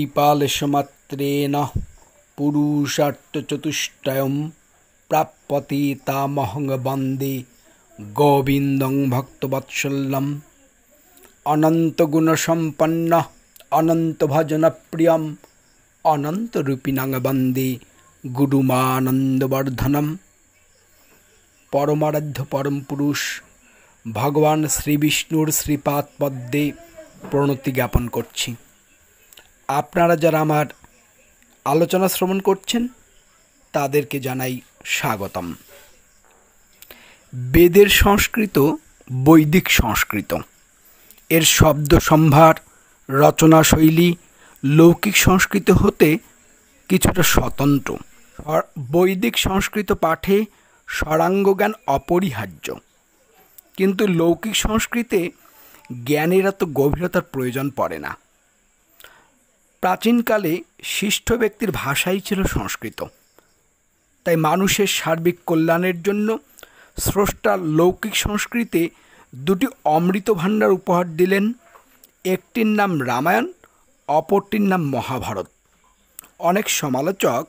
कृपालशमात्रेण पुरुषार्थचतुष्टयं प्राप्यते तामहं वन्दे गोविन्दं भक्तवत्सलम् अनन्तगुणसम्पन्न अनन्तभजनप्रियम् अनन्तरूपिणं वन्दे गुरुमानन्दवर्धनम्। परमाराध्य परम पुरुष भगवान श्री विष्णुर श्रीपाद पद्मे प्रणति ज्ञापन करछि। आपनारा जारा आमार आलोचना श्रवण करछेन तादेरके जानाई स्वागतम। वेदेर संस्कृत वैदिक संस्कृत एर शब्द सम्भार रचना शैली लौकिक संस्कृत होते किछुटा स्वतंत्र। वैदिक संस्कृत पाठे स्वरांग ज्ञान अपरिहार्य, किन्तु लौकिक संस्कृते ज्ञानेर तो गभीरतार प्रयोजन पड़े ना। प्राचीनकाले शिष्ट व्यक्तिर भाषाई छिलो संस्कृत, ताई मानुषेर सार्बिक कल्याणेर जन्य स्रष्टा लौकिक संस्कृते दुटी अमृत भाण्डार उपहार दिलेन। एकटिर नाम रामायण, अपरटिर नाम महाभारत। अनेक समालोचक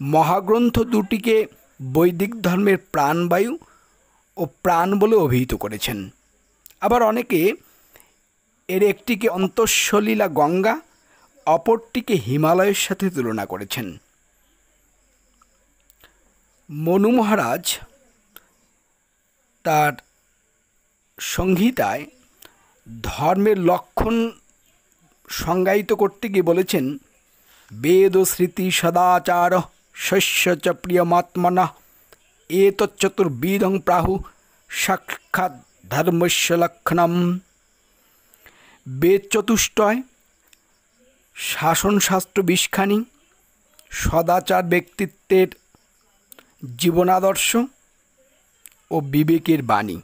महाग्रंथ दुटिके वैदिक धर्मेर प्राणवायु और प्राण बोले अभिहित करेछेन। आबार अनेके एर एकटिके अंतःसलीला गंगा, अपरटिके हिमालयेर साथे तुलना करेछेन। मनु महाराज तार संहिताय धर्मेर लक्षण संज्ञायित करते गिये बोलेछेन, वेद स्मृति सदाचार शस्य च प्रियमात्मनः एतच्चतुर्विधं प्राहु साक्षात् धर्मस्य लक्षणम्। वेद चतुष्टय, शासन शास्त्र 20खानी, सदाचार व्यक्तित्वेर जीवनादर्श और विवेकेर बाणी,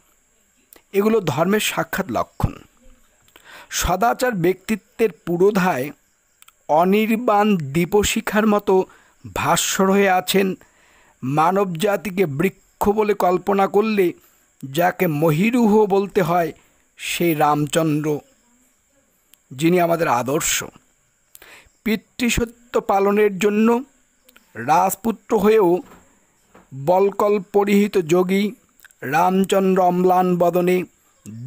एगुलो धर्मेर साक्षात् लक्षण। सदाचार व्यक्तित्वेर पुरोधाय अनिर्बाण दीपशिखार मतो भास्वर हये आछेन। मानव जातिके बृक्ष बोले कल्पना करले जाके महिरूह बोलते हय सेई रामचंद्र, जिनि आमादेर आदर्श। पितृसत्य पालनेर जन्य राजपुत्र हয়েও बलकल परिहित जोगी रामचंद्र अम्लान बदने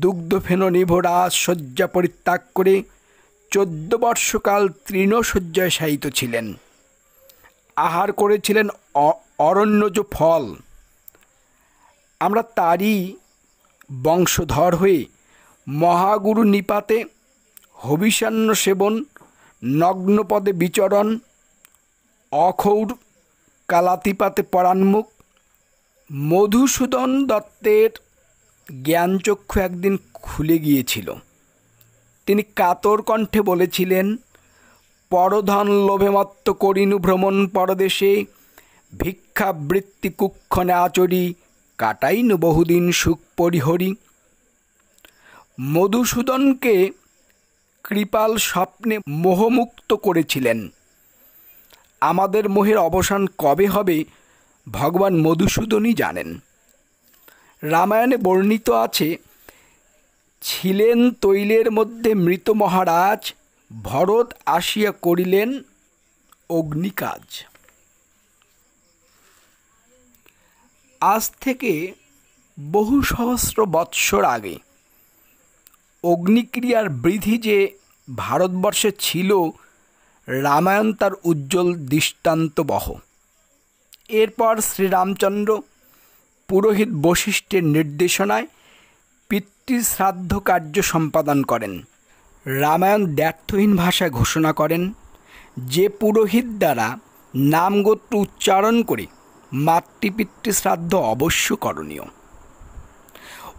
दुग्धफेन निभराज शय्या परित्याग करे 14 वर्षकाल तृणशय्याय शायित छिलेन। आहार करेছিলেন अरण्यज फल। आमरा तारी वंशधर हয়ে महागुरु निपाते हबिषान्न सेवन, नग्न पदे विचरण, अखौर कालातिपाते परान्मुख। मधुसूदन दत्तेर ज्ञानचक्षु एकदिन खुले गिয়েছিল। তিনি কাতর কণ্ঠে বলেছিলেন, परधन लोभे मत्त करिनु भ्रमण परदेशे, भिक्षावृत्ति कुक्षणे आचरी, काटाइनु बहुदिन सुख परिहरी। मधुसूदन के कृपाल स्वप्ने मोहमुक्त करेছিলেন। आमादेर मोहेर अवसान कबे हबे भगवान मधुसूदनई जानेन। रामायणे वर्णित आछे, छिलेन तैलेर मध्य मृत महाराज, भरत आसिया करिलेन अग्निकाज। आज थेके बहु सहस्र बत्सर आगे अग्निक्रियार बृद्धि जे भारतवर्षे छिलो, रामायण तार उज्जवल दृष्टान्त बह। एरपर श्रीरामचंद्र पुरोहित वशिष्ठेर निर्देशनाय पितृश्राद्ध कार्य सम्पादन करें। रामायण द्व्यर्थहीन भाषाয় घोषणा करें जे पुरोहित द्वारा नाम गोत्र उच्चारण करे मातृपितृ श्राद्ध अवश्य करणीय।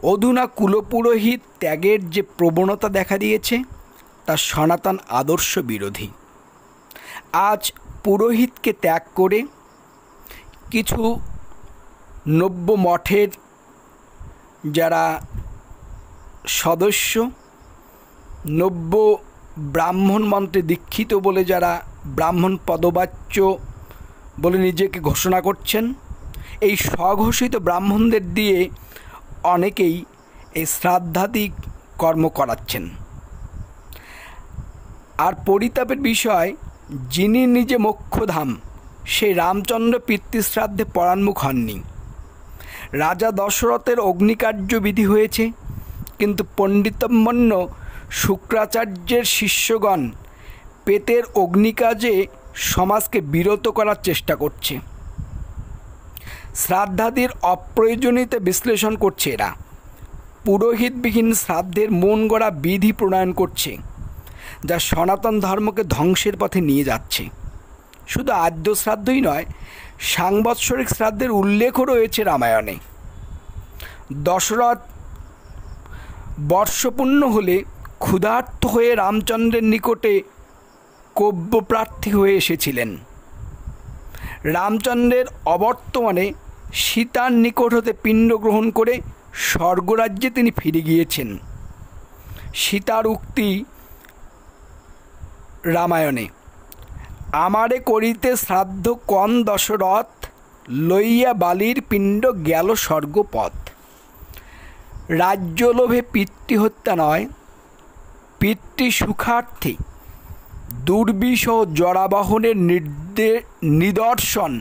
अधुना कुलपुरोहित त्यागेर जे प्रवणता देखा दिएছে ता सनातन आदर्श विरोधी। आज पुरोहित के त्याग करे किछु नव्य मठेर जारा सदस्य, नव्य ब्राह्मण मंत्रे दीक्षित बोले जारा ब्राह्मण पदवाच्य बोले निजेके घोषणा करछेन, এই স্বঘোষিত ব্রাহ্মণদের দিয়ে অনেকেই এই শ্রাদ্ধাদি কর্ম করাচ্ছেন। আর পরিতাপের বিষয় যিনি নিজে মোক্ষধাম সেই রামচন্দ্র পিতৃশ্রাদ্ধে পরাণমুখ হননি। রাজা দশরথের অগ্নিকার্য বিধি হয়েছে, কিন্তু পণ্ডিতব্রহ্মণ্য শুক্রাচার্যের শিষ্যগণ পেতের অগ্নিকাজে সমাজকে বিরত করার চেষ্টা করছে। শ্রাদ্ধাদির অপ্রয়োজনীয়তা বিশ্লেষণ করছে এরা। পুরোহিতবিহীন শ্রাদ্ধের মন গড়া বিধি প্রণয়ন করছে, যা সনাতন ধর্মকে ধ্বংসের পথে নিয়ে যাচ্ছে। শুধু আদ্য শ্রাদ্ধই নয়, সাংবৎসরিক শ্রাদ্ধের উল্লেখও রয়েছে রামায়ণে। দশরথ বর্ষপূর্ণ হলে ক্ষুধার্ত হয়ে রামচন্দ্রের নিকটে কব্যপ্রার্থী হয়ে এসেছিলেন। রামচন্দ্রের অবর্তমানে সীতার নিকট হতে পিণ্ড গ্রহণ করে স্বর্গরাজ্যে তিনি ফিরে গিয়েছেন। সীতার উক্তি রামায়ণে, আমারে করিতে শ্রাদ্ধ কন দশরথ, লইয়া বালির পিণ্ড গেল স্বর্গপথ। রাজ্যলোভে পিতৃহত্যা নয়, পিতৃ সুখার্থে দুর্বিষহ জরাবহনের নিদর্শন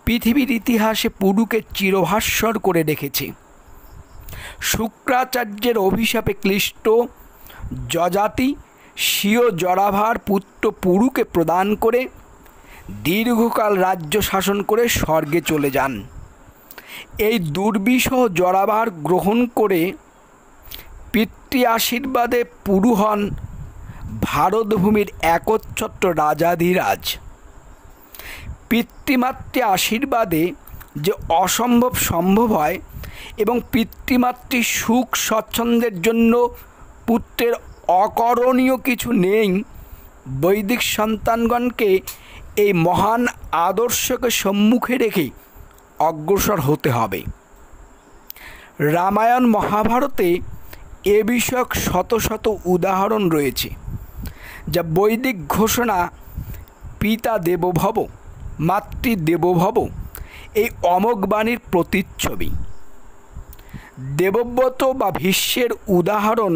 পৃথিবীর ইতিহাসে পুরুকে চিরভাস্বর করে রেখেছে। শুক্রাচার্যের অভিশাপে ক্লিষ্ট যযাতি স্বীয় জরাভার পুত্র পুরুকে প্রদান করে দীর্ঘকাল রাজ্য শাসন করে স্বর্গে চলে যান। এই দুর্বিষহ জরাভার গ্রহণ করে পিতৃ আশীর্বাদে পুরু হন ভারতভূমির একচ্ছত্র রাজাধিরাজ। পিতৃমাতৃ আশীর্বাদে যে অসম্ভব সম্ভব হয় এবং পিতৃমাতৃ সুখ স্বচ্ছন্দের জন্য পুত্রের অকরণীয় কিছু নেই, বৈদিক সন্তানগণকে এই মহান আদর্শকে সম্মুখে রেখে অগ্রসর হতে হবে। রামায়ণ মহাভারতে এ বিষয়ক শত শত উদাহরণ রয়েছে, যা বৈদিক ঘোষণা পিতা দেবভব মাতৃ দেবভব এই অমোঘ বাণীর প্রতিচ্ছবি। দেবব্রত বা ভীষ্মের উদাহরণ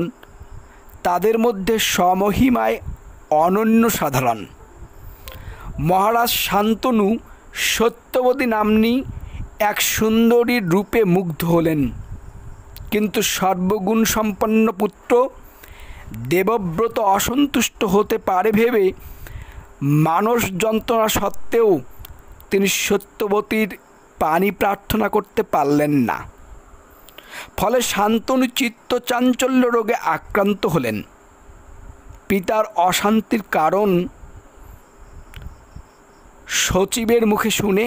তাদের মধ্যে সমহিমায় অনন্য সাধারণ। মহারাজ শান্তনু সত্যবতী নাম্নী এক সুন্দরীর রূপে মুগ্ধ হলেন, কিন্তু সর্বগুণ সম্পন্ন পুত্র দেবব্রত অসন্তুষ্ট হতে পারে ভেবে মানস যন্ত্রণা সত্ত্বেও তিনি সত্যবতীর পানি প্রার্থনা করতে পারলেন না। ফলে শান্তনু চিত্ত চাঞ্চল্য রোগে আক্রান্ত হলেন। পিতার অশান্তির কারণ সচিবের মুখে শুনে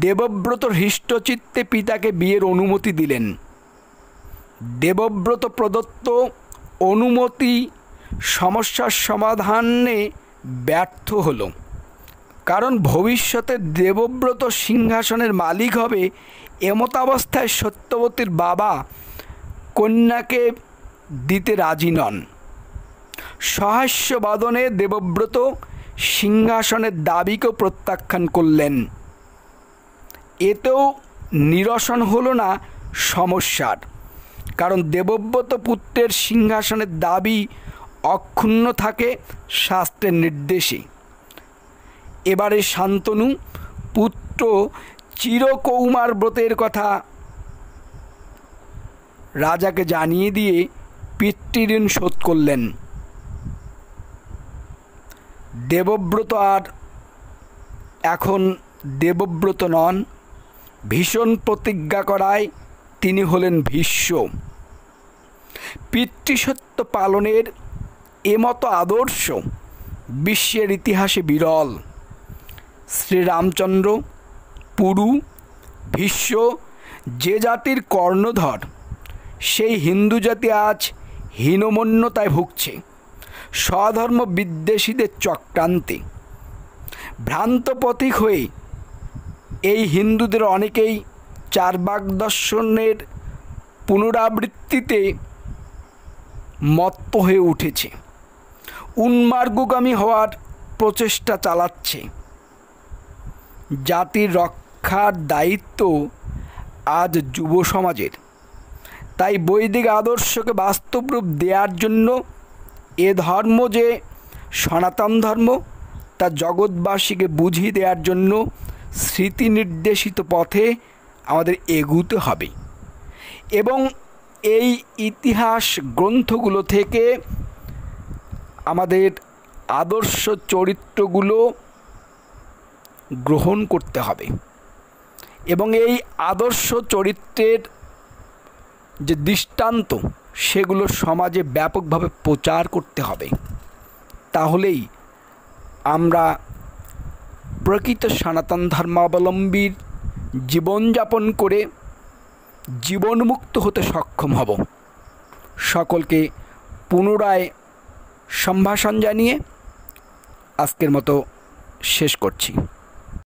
দেবব্রত হৃষ্টচিত্তে পিতাকে বিয়ের অনুমতি দিলেন। দেবব্রত প্রদত্ত অনুমতি সমস্যার সমাধানে ব্যর্থ হল, কারণ ভবিষ্যতে দেবব্রত সিংহাসনের মালিক হবে এমতাবস্থায় সত্যবতীর বাবা কন্যাকে দিতে রাজি নন। সহাস্যবাদনে দেবব্রত সিংহাসনের দাবিকেও প্রত্যাখ্যান করলেন। এতেও নিরসন হলো না সমস্যার, কারণ দেবব্রত পুত্রের সিংহাসনের দাবি অক্ষুণ্ণ থাকে শাস্ত্রের নির্দেশে। এবারে শান্তনু পুত্র চিরকৌমার ব্রতের কথা রাজাকে জানিয়ে দিয়ে পিতৃঋণ শোধ করলেন। দেবব্রত আর এখন দেবব্রত নন, ভীষণ প্রতিজ্ঞা করায় তিনি হলেন ভীষ্ম। পিতৃসত্য পালনের এমতো আদর্শ বিশ্বের ইতিহাসে বিরল। শ্রীরামচন্দ্র, পুরু, ভীষ্ম যে জাতির কর্ণধর, সেই হিন্দু জাতি আজ হীনমন্যতায় ভুগছে স্বধর্ম বিদ্বেষীদের চক্রান্তে। ভ্রান্ত পথিক হয়ে এই হিন্দুদের অনেকেই চার্বাক দর্শনের পুনরাবৃত্তিতে মত্ত হয়ে উঠেছে, উন্মার্গগামী হওয়ার প্রচেষ্টা চালাচ্ছে। জাতির রক্ষার দায়িত্ব আজ যুব সমাজের। তাই বৈদিক আদর্শকে বাস্তব রূপ দেওয়ার জন্য এ ধর্ম যে সনাতন ধর্ম তা জগৎবাসীকে বুঝিয়ে দেওয়ার জন্য স্মৃতি নির্দেশিত পথে আমাদের এগুতে হবে এবং এই ইতিহাস গ্রন্থগুলো থেকে আমাদের আদর্শ চরিত্রগুলো গ্রহণ করতে হবে এবং এই আদর্শ চরিত্রের যে দৃষ্টান্ত সেগুলো সমাজে ব্যাপকভাবে প্রচার করতে হবে। তাহলেই আমরা প্রকৃত সনাতন ধর্মাবলম্বীর জীবনযাপন করে জীবনমুক্ত হতে সক্ষম হব। সকলকে পুনরায় সম্ভাষণ জানিয়ে আজকের মতো শেষ করছি।